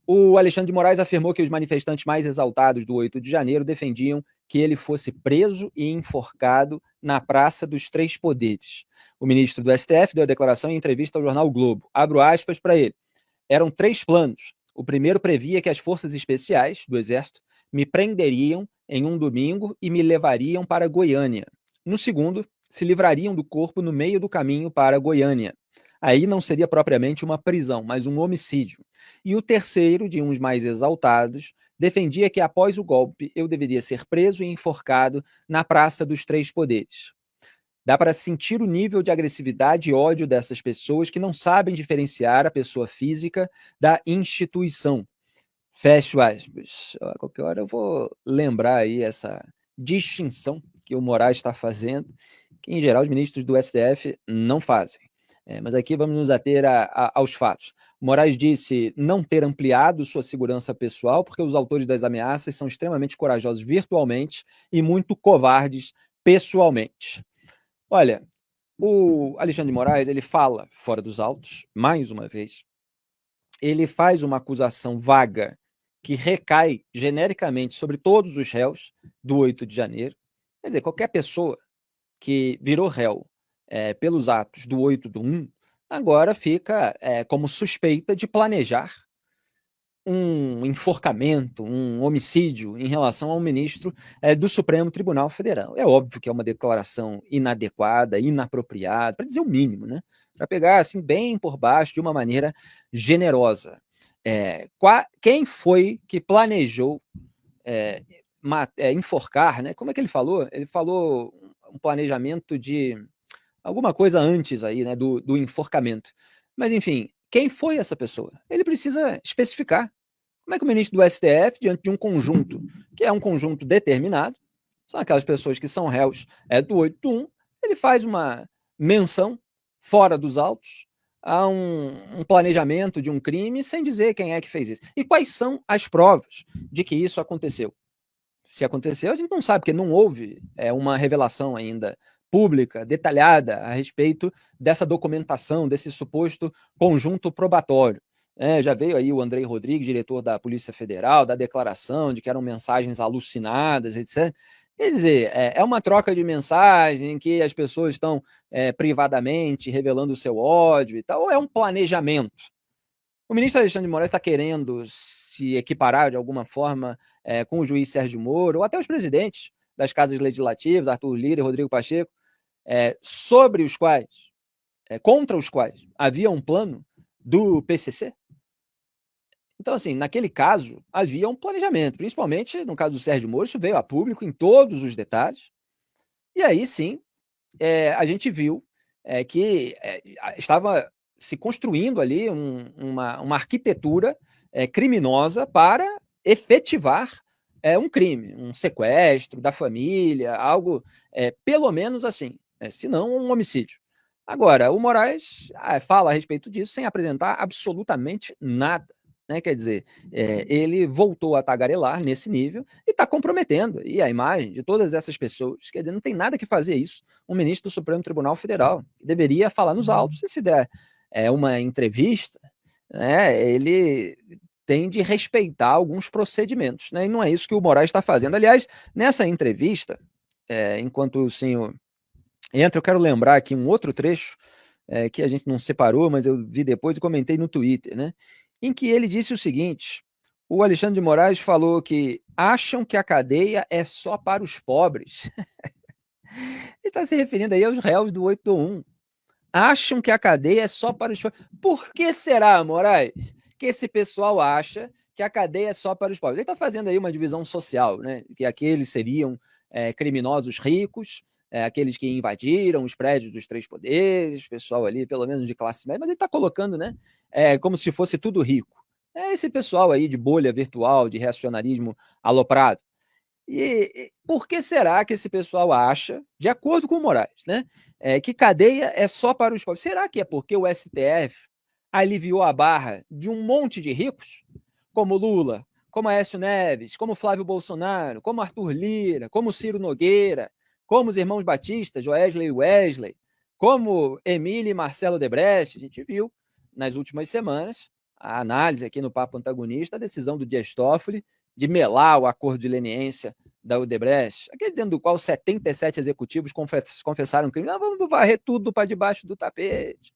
O Alexandre de Moraes afirmou que os manifestantes mais exaltados do 8 de janeiro defendiam que ele fosse preso e enforcado na Praça dos Três Poderes. O ministro do STF deu a declaração em entrevista ao jornal o Globo. Abro aspas para ele. Eram 3 planos. O primeiro previa que as forças especiais do Exército me prenderiam em um domingo e me levariam para Goiânia. No segundo, se livrariam do corpo no meio do caminho para Goiânia. Aí não seria propriamente uma prisão, mas um homicídio. E o terceiro, de uns mais exaltados, defendia que após o golpe eu deveria ser preso e enforcado na Praça dos Três Poderes. Dá para sentir o nível de agressividade e ódio dessas pessoas que não sabem diferenciar a pessoa física da instituição. Fecho aspas. A qualquer hora eu vou lembrar aí essa distinção que o Moraes está fazendo, que em geral os ministros do STF não fazem. Mas aqui vamos nos ater aos fatos. Moraes disse não ter ampliado sua segurança pessoal porque os autores das ameaças são extremamente corajosos virtualmente e muito covardes pessoalmente. Olha, o Alexandre de Moraes, ele fala fora dos autos, mais uma vez, ele faz uma acusação vaga que recai genericamente sobre todos os réus do 8 de janeiro. Quer dizer, qualquer pessoa que virou réu pelos atos do 8 do 1, agora fica como suspeita de planejar um enforcamento, um homicídio em relação ao ministro do Supremo Tribunal Federal. É óbvio que é uma declaração inadequada, inapropriada, para dizer o mínimo, né? Para pegar assim bem por baixo, de uma maneira generosa. Quem foi que planejou enforcar, né? Como é que ele falou? Ele falou um planejamento de alguma coisa antes aí, né, do enforcamento. Mas, enfim, quem foi essa pessoa? Ele precisa especificar. Como é que o ministro do STF, diante de um conjunto, que é um conjunto determinado, são aquelas pessoas que são réus do 8.1, ele faz uma menção fora dos autos a um planejamento de um crime sem dizer quem é que fez isso. E quais são as provas de que isso aconteceu? Se aconteceu, a gente não sabe, porque não houve uma revelação ainda pública, detalhada, a respeito dessa documentação, desse suposto conjunto probatório. Já veio aí o Andrei Rodrigues, diretor da Polícia Federal, da declaração de que eram mensagens alucinadas, etc. Quer dizer, é uma troca de mensagem em que as pessoas estão privadamente revelando o seu ódio e tal, ou é um planejamento? O ministro Alexandre de Moraes está querendo se equiparar de alguma forma com o juiz Sérgio Moro, ou até os presidentes das casas legislativas, Arthur Lira e Rodrigo Pacheco, sobre os quais, contra os quais havia um plano do PCC. Então, assim, naquele caso, havia um planejamento, principalmente no caso do Sérgio Moro, isso veio a público em todos os detalhes, e aí sim, a gente viu que estava se construindo ali uma arquitetura criminosa para efetivar um crime, um sequestro da família, algo pelo menos assim, se não um homicídio. Agora, o Moraes fala a respeito disso sem apresentar absolutamente nada. Né? Quer dizer, ele voltou a tagarelar nesse nível e está comprometendo e a imagem de todas essas pessoas. Quer dizer, não tem nada que fazer isso um ministro do Supremo Tribunal Federal, que deveria falar nos autos. E se der uma entrevista, né, ele tem de respeitar alguns procedimentos. Né? E não é isso que o Moraes está fazendo. Aliás, nessa entrevista, enquanto o senhor entra, eu quero lembrar aqui um outro trecho que a gente não separou, mas eu vi depois e comentei no Twitter, né? Em que ele disse o seguinte: o Alexandre de Moraes falou que acham que a cadeia é só para os pobres. Ele está se referindo aí aos réus do 8.1. Acham que a cadeia é só para os pobres. Por que será, Moraes, que esse pessoal acha que a cadeia é só para os pobres? Ele está fazendo aí uma divisão social, né? Que aqueles seriam criminosos ricos, aqueles que invadiram os prédios dos três poderes, pessoal ali, pelo menos de classe média, mas ele está colocando, né? Como se fosse tudo rico. É esse pessoal aí de bolha virtual, de reacionarismo aloprado. E por que será que esse pessoal acha, de acordo com o Moraes, né, que cadeia é só para os pobres? Será que é porque o STF aliviou a barra de um monte de ricos, como Lula, como Aécio Neves, como Flávio Bolsonaro, como Arthur Lira, como Ciro Nogueira, como os irmãos Batista, Joesley e Wesley, como Emília e Marcelo Debrecht? A gente viu nas últimas semanas a análise aqui no Papo Antagonista, a decisão do Dias Toffoli de melar o acordo de leniência da Odebrecht, aquele dentro do qual 77 executivos confessaram crime. Não, vamos varrer tudo para debaixo do tapete.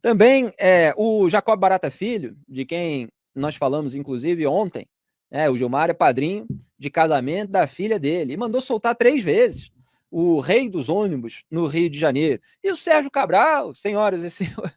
Também o Jacob Barata Filho, de quem nós falamos, inclusive, ontem, o Gilmar é padrinho de casamento da filha dele, e mandou soltar 3 vezes o rei dos ônibus no Rio de Janeiro. E o Sérgio Cabral, senhoras e senhores,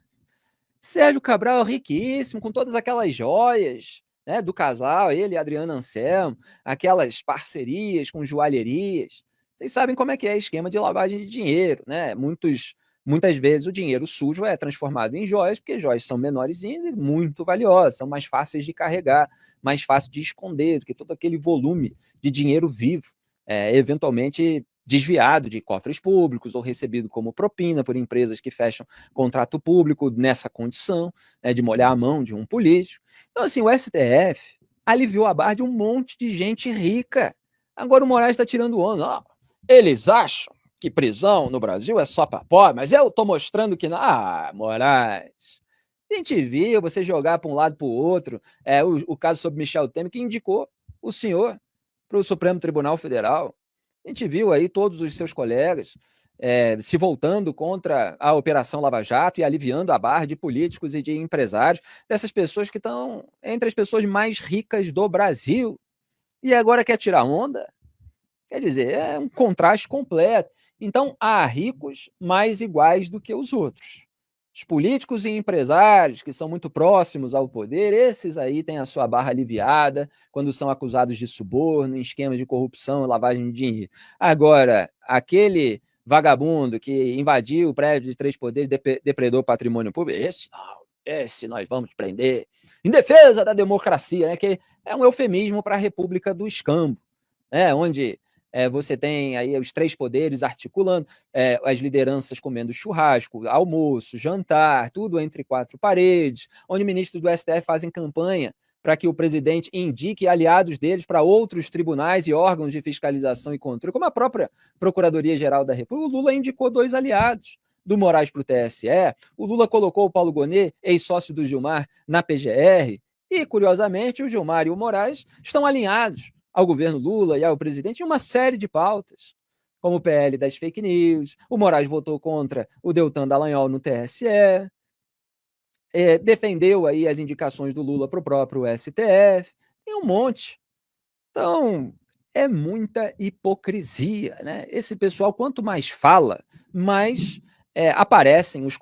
Sérgio Cabral riquíssimo, com todas aquelas joias, né, do casal, ele e Adriana Anselmo, aquelas parcerias com joalherias. Vocês sabem como é que é esquema de lavagem de dinheiro, né? Muitas vezes o dinheiro sujo é transformado em joias, porque joias são menorzinhas e muito valiosas, são mais fáceis de carregar, mais fácil de esconder do que todo aquele volume de dinheiro vivo, eventualmente desviado de cofres públicos ou recebido como propina por empresas que fecham contrato público nessa condição, de molhar a mão de um político. Então, assim, o STF aliviou a barra de um monte de gente rica. Agora o Moraes está tirando onda. Eles acham que prisão no Brasil é só para pobre, mas eu estou mostrando que não. Ah, Moraes, a gente viu você jogar para um lado para o outro. O caso sobre Michel Temer, que indicou o senhor para o Supremo Tribunal Federal. A gente viu aí todos os seus colegas se voltando contra a Operação Lava Jato e aliviando a barra de políticos e de empresários, dessas pessoas que estão entre as pessoas mais ricas do Brasil. E agora quer tirar onda? Quer dizer, é um contraste completo. Então, há ricos mais iguais do que os outros. Os políticos e empresários que são muito próximos ao poder, esses aí têm a sua barra aliviada quando são acusados de suborno, em esquemas de corrupção, lavagem de dinheiro. Agora, aquele vagabundo que invadiu o prédio de 3 poderes, depredou patrimônio público, esse nós vamos prender, em defesa da democracia, né, que é um eufemismo para a República do Escambo, né, onde você tem aí os 3 poderes articulando, as lideranças comendo churrasco, almoço, jantar, tudo entre 4 paredes, onde ministros do STF fazem campanha para que o presidente indique aliados deles para outros tribunais e órgãos de fiscalização e controle, como a própria Procuradoria-Geral da República. O Lula indicou 2 aliados do Moraes para o TSE, o Lula colocou o Paulo Gonet, ex-sócio do Gilmar, na PGR, e, curiosamente, o Gilmar e o Moraes estão alinhados ao governo Lula e ao presidente em uma série de pautas, como o PL das fake news, o Moraes votou contra o Deltan Dallagnol no TSE, defendeu aí as indicações do Lula para o próprio STF, tem um monte. Então, é muita hipocrisia, né? Esse pessoal, quanto mais fala, mais aparecem os